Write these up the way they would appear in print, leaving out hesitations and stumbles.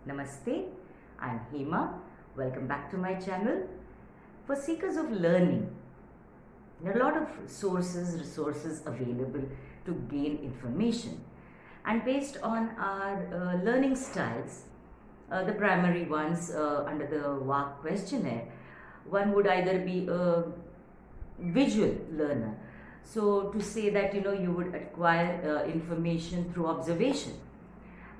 Namaste, I'm Hema. Welcome back to my channel. For seekers of learning, there are a lot of resources available to gain information. And based on our learning styles, the primary ones under the WAC questionnaire, one would either be a visual learner. So to say that you would acquire information through observation,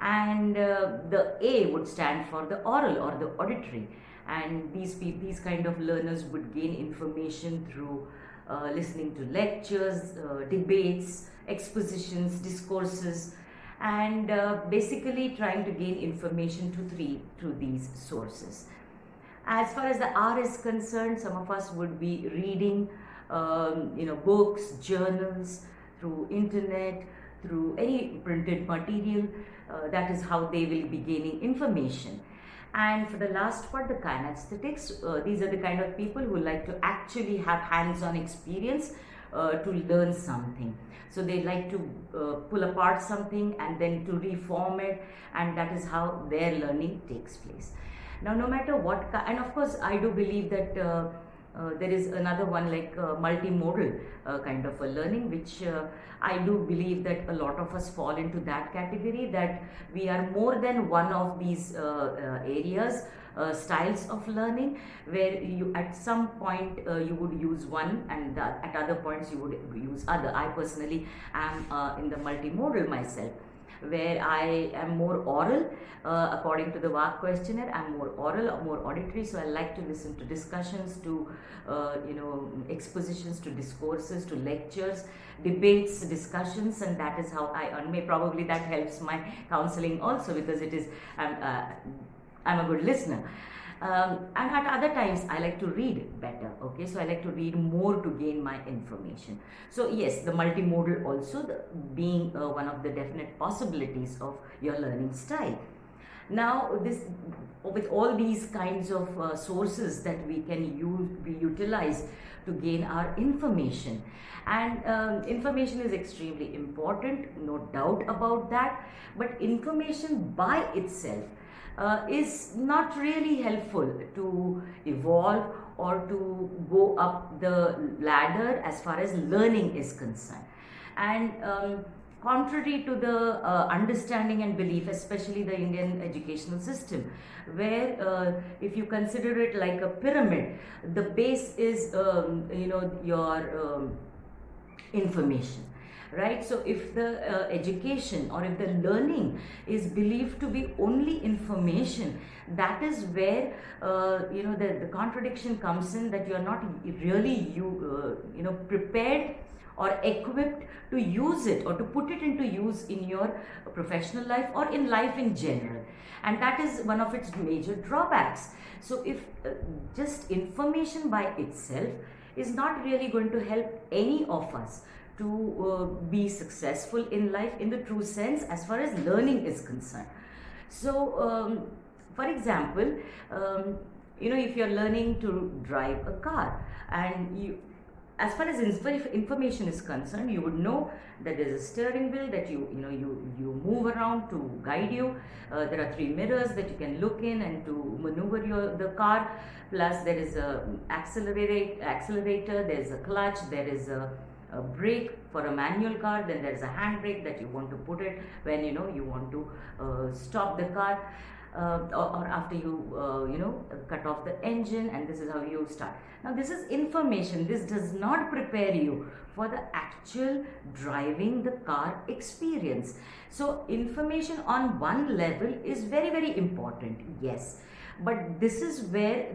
and the A would stand for the oral or the auditory, and these kind of learners would gain information through listening to lectures, debates, expositions, discourses, and basically trying to gain information through these sources. As far as the R is concerned, some of us would be reading books, journals, through internet, through any printed material. That is how they will be gaining information. And for the last part, the kinesthetics, these are the kind of people who like to actually have hands-on experience to learn something. So they like to pull apart something and then to reform it, and that is how their learning takes place. Now, no matter what, and of course I do believe that there is another one like multimodal kind of a learning, which I do believe that a lot of us fall into that category, that we are more than one of these areas, styles of learning, where you at some point you would use one, and at other points you would use other. I personally am in the multimodal myself, where I am more oral. According to the WAC questionnaire, I'm more oral or more auditory, so I like to listen to discussions, to expositions, to discourses, to lectures, debates, discussions, and that is how I earn. Probably that helps my counseling also, because it is I'm a good listener. And at other times I like to read better, okay, so I like to read more to gain my information. So yes, the multimodal also being one of the definite possibilities of your learning style. Now, with all these kinds of sources that we utilize to gain our information, and information is extremely important, no doubt about that, but information by itself is not really helpful to evolve or to go up the ladder as far as learning is concerned. And contrary to the understanding and belief, especially the Indian educational system, where if you consider it like a pyramid, the base is your information, right? So if the education or if the learning is believed to be only information, that is where the contradiction comes in, that you are not really prepared or equipped to use it or to put it into use in your professional life or in life in general, and that is one of its major drawbacks. So if just information by itself is not really going to help any of us to be successful in life in the true sense as far as learning is concerned. So for example, if you're learning to drive a car, and as far as information is concerned, you would know that there is a steering wheel that you move around to guide you. There are 3 mirrors that you can look in and to maneuver the car. Plus there is a accelerator, there is a clutch, there is a brake for a manual car, then there is a handbrake that you want to put it when you want to stop the car, or after you cut off the engine, and this is how you start. Now this is information. This does not prepare you for the actual driving the car experience. So information on one level is very, very important, yes, but this is where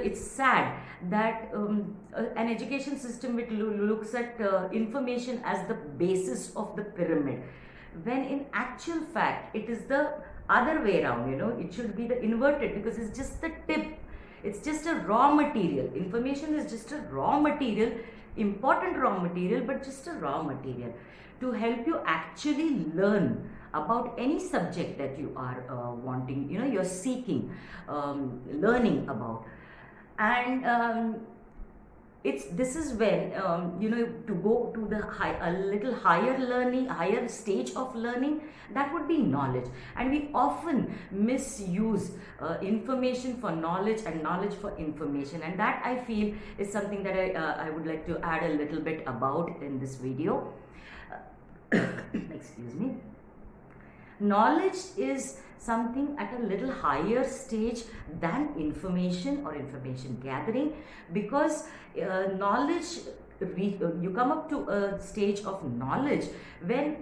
it's sad that an education which looks at information as the basis of the pyramid, when in actual fact it is the other way around. It should be the inverted, because it's just the tip, it's just a raw material. Information is just a raw material, important raw material, but just a raw material to help you actually learn about any subject that you are wanting, you're seeking learning about. And this is when to go to the a little higher learning, higher stage of learning, that would be knowledge. And we often misuse information for knowledge and knowledge for information, and that I feel is something that I would like to add a little bit about in this video. Excuse me. Knowledge is something at a little higher stage than information or information gathering, because knowledge, you come up to a stage of knowledge when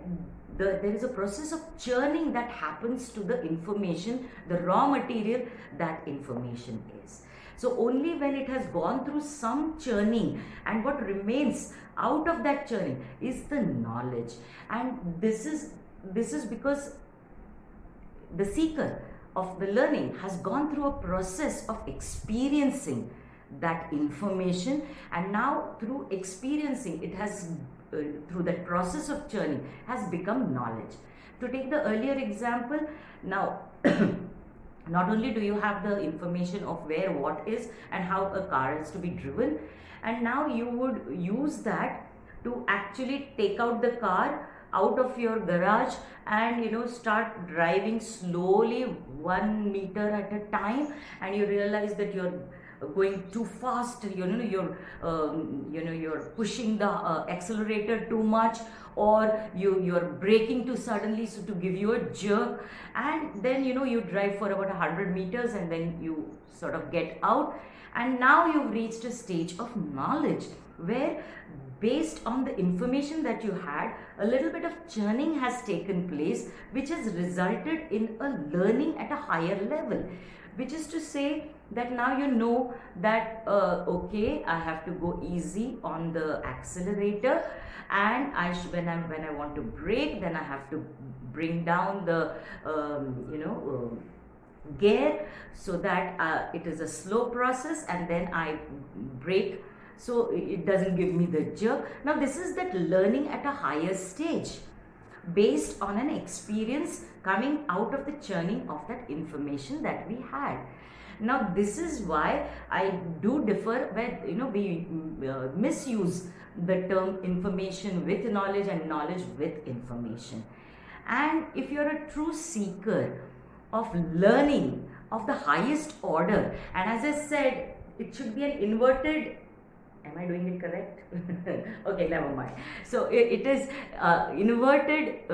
there is a process of churning that happens to the information, the raw material that information is. So only when it has gone through some churning, and what remains out of that churning is the knowledge. And this is because the seeker of the learning has gone through a process of experiencing that information, and now through experiencing it has through that process of churning has become knowledge. To take the earlier example, now not only do you have the information of where what is and how a car is to be driven, and now you would use that to actually take out the car out of your garage and start driving slowly 1 meter at a time, and you realize that you're going too fast, you're pushing the accelerator too much, or you're braking too suddenly, so to give you a jerk, and then you drive for about 100 meters and then you sort of get out, and now you've reached a stage of knowledge where, based on the information that you had, a little bit of churning has taken place, which has resulted in a learning at a higher level, which is to say that now you know that okay, I have to go easy on the accelerator, and when I want to brake, then I have to bring down the gear, so that it is a slow process, and then I brake so it doesn't give me the jerk. Now this is that learning at a higher stage based on an experience coming out of the churning of that information that we had. Now this is why I do differ where we misuse the term information with knowledge and knowledge with information. And if you're a true seeker of learning of the highest order, and as I said, it should be an inverted, am I doing it correct? Okay, never mind. So it is inverted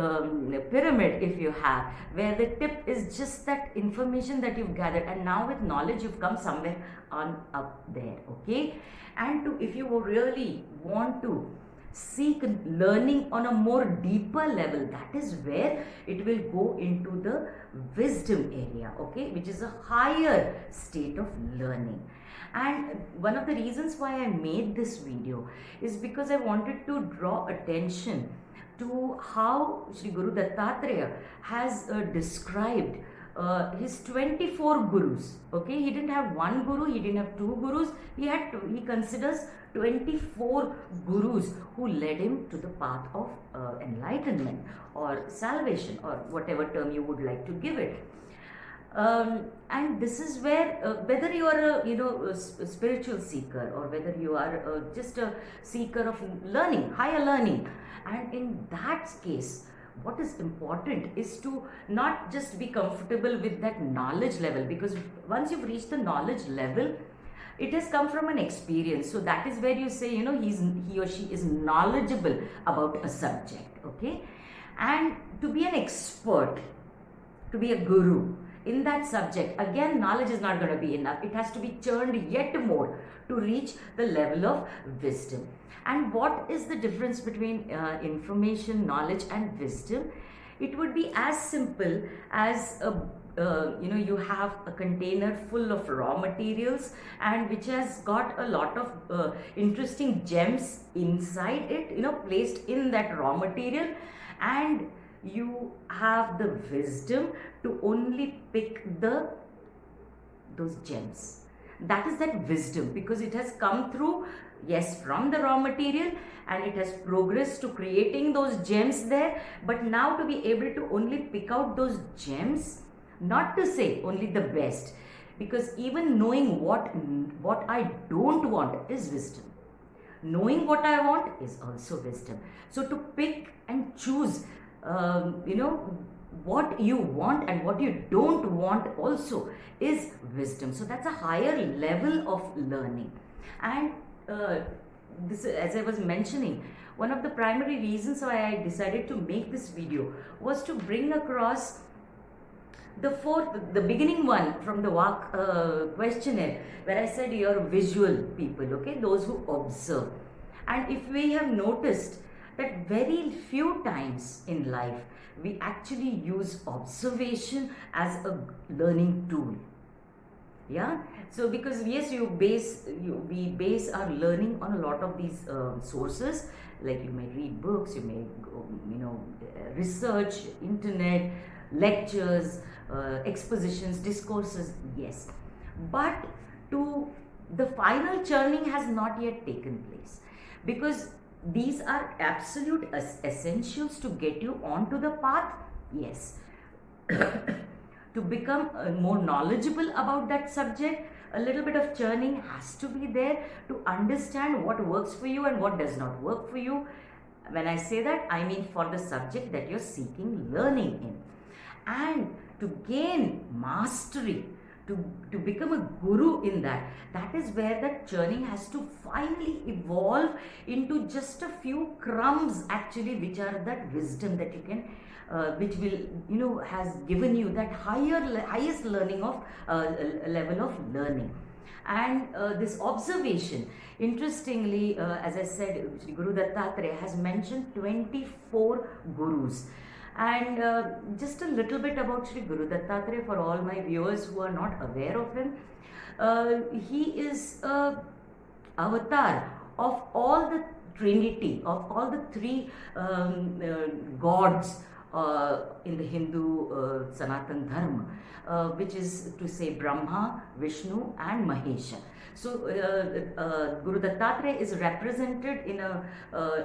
pyramid, if you have, where the tip is just that information that you've gathered, and now with knowledge you've come somewhere on up there. Okay, and if you really want to seek learning on a more deeper level, that is where it will go into the wisdom area, okay, which is a higher state of learning. And one of the reasons why I made this video is because I wanted to draw attention to how Shri Guru Dattatreya has described his 24 gurus. Okay, he didn't have one guru, he didn't have two gurus, he considers 24 gurus who led him to the path of enlightenment or salvation, or whatever term you would like to give it. And this is where whether you are a spiritual seeker, or whether you are just a seeker of learning, higher learning, and in that case, what is important is to not just be comfortable with that knowledge level, because once you've reached the knowledge level, it has come from an experience. So that is where you say, he or she is knowledgeable about a subject. Okay, and to be an expert, to be a guru in that subject, again, knowledge is not going to be enough. It has to be churned yet more to reach the level of wisdom. And what is the difference between information, knowledge and wisdom? It would be as simple as you have a container full of raw materials, and which has got a lot of interesting gems inside it, placed in that raw material, and you have the wisdom to only pick those gems. That is that wisdom, because it has come through, yes, from the raw material, and it has progressed to creating those gems there. But now to be able to only pick out those gems, not to say only the best, because even knowing what I don't want is wisdom. Knowing what I want is also wisdom. So to pick and choose, what you want and what you don't want also is wisdom. So that's a higher level of learning. And this, as I was mentioning, one of the primary reasons why I decided to make this video was to bring across the beginning one from the WAC questionnaire, where I said you're visual people, okay, those who observe. And if we have noticed that very few times in life we actually use observation as a learning tool. Yeah, so because yes, we base our learning on a lot of these sources, like you may read books, you may go, research, internet, lectures, expositions, discourses, yes, but the final churning has not yet taken place, because these are absolute essentials to get you onto the path, yes. To become more knowledgeable about that subject, a little bit of churning has to be there to understand what works for you and what does not work for you. When I say that, I mean for the subject that you're seeking learning in. And to gain mastery, to become a guru in that is where that churning has to finally evolve into just a few crumbs actually, which are that wisdom that you can which will has given you that highest learning of level of learning. And this observation, interestingly, as I said, Shri Guru Dattatreya has mentioned 24 gurus. And just a little bit about Shri Guru Dattatreya for all my viewers who are not aware of him. He is a avatar of all the Trinity, of all the three gods in the Hindu Sanatan Dharma, which is to say Brahma, Vishnu and Mahesha. So Guru Dattatreya is represented in a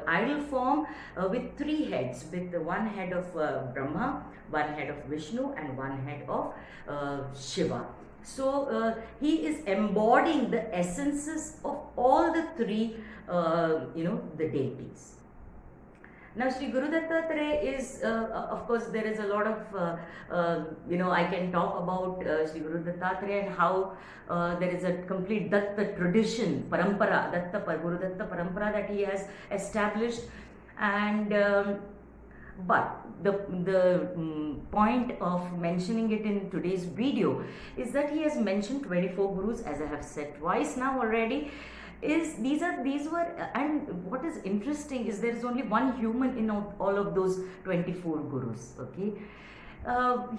idol form with three heads, with one head of Brahma, one head of Vishnu and one head of Shiva. So he is embodying the essences of all the three the deities. Now, Shri Guru Dattatreya is, of course, there is a lot of, I can talk about Shri Guru Dattatreya and how there is a complete Datta tradition, parampara, Guru Datta parampara that he has established. And, but the point of mentioning it in today's video is that he has mentioned 24 gurus, as I have said twice now already. These were, and what is interesting is there is only one human in all of those 24 gurus, okay.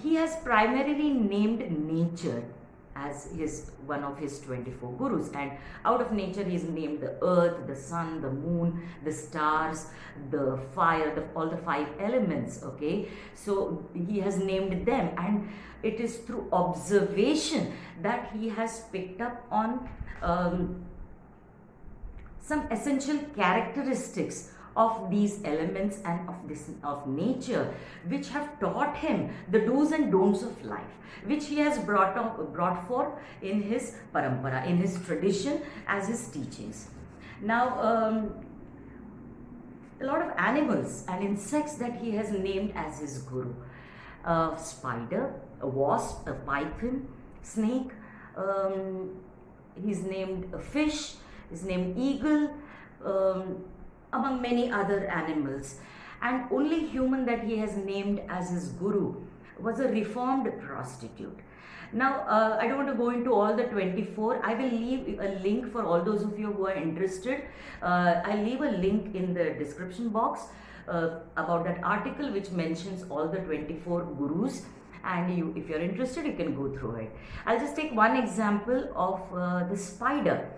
He has primarily named nature as one of his 24 gurus, and out of nature he has named the earth, the sun, the moon, the stars, the fire, all the 5 elements, okay. So he has named them, and it is through observation that he has picked up on some essential characteristics of these elements and of nature, which have taught him the do's and don'ts of life, which he has brought forth in his parampara, in his tradition, as his teachings. Now, a lot of animals and insects that he has named as his guru: a spider, a wasp, a python, snake. He's named a fish. Is named eagle, among many other animals. And only human that he has named as his guru was a reformed prostitute. Now, I don't want to go into all the 24. I will leave a link for all those of you who are interested. I'll leave a link in the description box about that article which mentions all the 24 gurus. And if you're interested, you can go through it. I'll just take one example of the spider.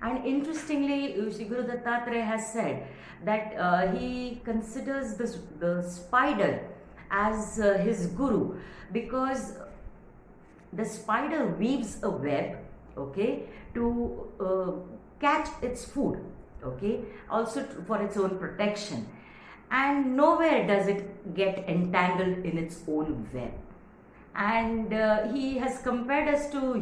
And interestingly, Shri Guru Dattatreya has said that he considers the spider as his guru, because the spider weaves a web, okay, to catch its food, okay, also for its own protection. And nowhere does it get entangled in its own web. and he has compared us to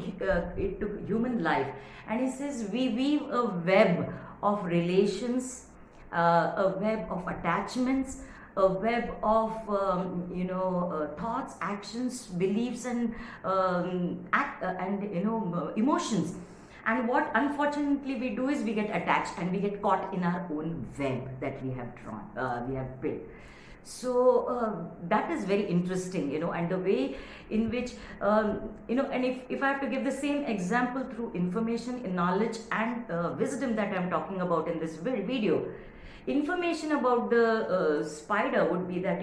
human life, and he says we weave a web of relations, a web of attachments, a web of thoughts, actions, beliefs, and emotions. And what unfortunately we do is we get attached and we get caught in our own web that we have drawn, we have built. So that is very interesting, and the way in which, and if I have to give the same example through information, knowledge, and wisdom that I'm talking about in this video. Information about the spider would be that,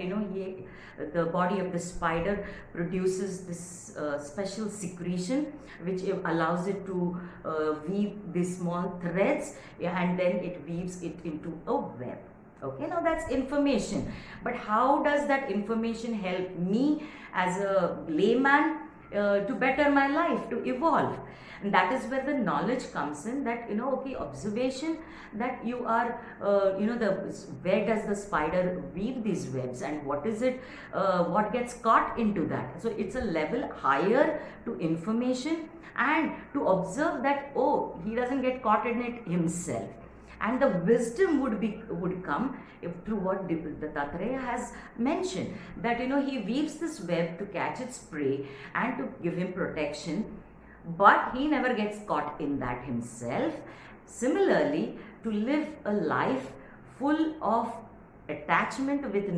the body of the spider produces this special secretion which allows it to weave these small threads, and then it weaves it into a web. Okay, now that's information. But how does that information help me as a layman to better my life, to evolve? And that is where the knowledge comes in, that observation, that you are where does the spider weave these webs, and what is it, what gets caught into that. So it's a level higher to information, and to observe that, he doesn't get caught in it himself. And the wisdom would come through what Dattatreya has mentioned, that he weaves this web to catch its prey and to give him protection, but he never gets caught in that himself. Similarly, to live a life full of attachment with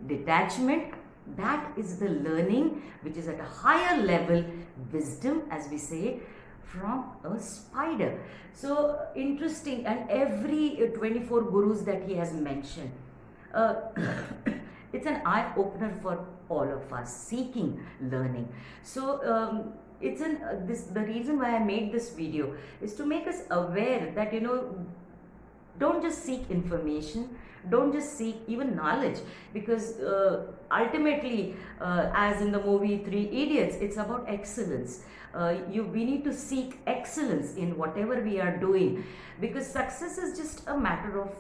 detachment, that is the learning which is at a higher level, wisdom, as we say, from a spider. So interesting. And every 24 gurus that he has mentioned, it's an eye opener for all of us seeking learning. So the reason why I made this video is to make us aware that don't just seek information, don't just seek even knowledge, because ultimately, as in the movie Three Idiots, it's about excellence. We need to seek excellence in whatever we are doing, because success is just a matter of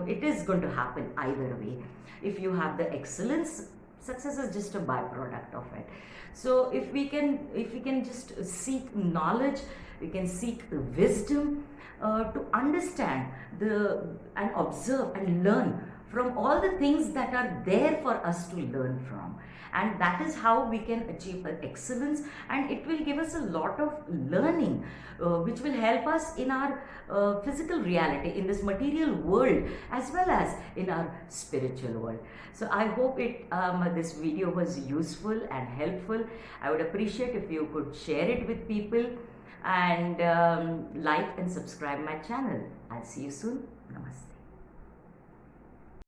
it is going to happen either way. If you have the excellence, success is just a byproduct of it. So if we can just seek knowledge, we can seek wisdom, to understand and observe and learn from all the things that are there for us to learn from. And that is how we can achieve excellence, and it will give us a lot of learning which will help us in our physical reality, in this material world, as well as in our spiritual world. So I hope this video was useful and helpful. I would appreciate if you could share it with people, and like and subscribe my channel. I'll see you soon. Namaste.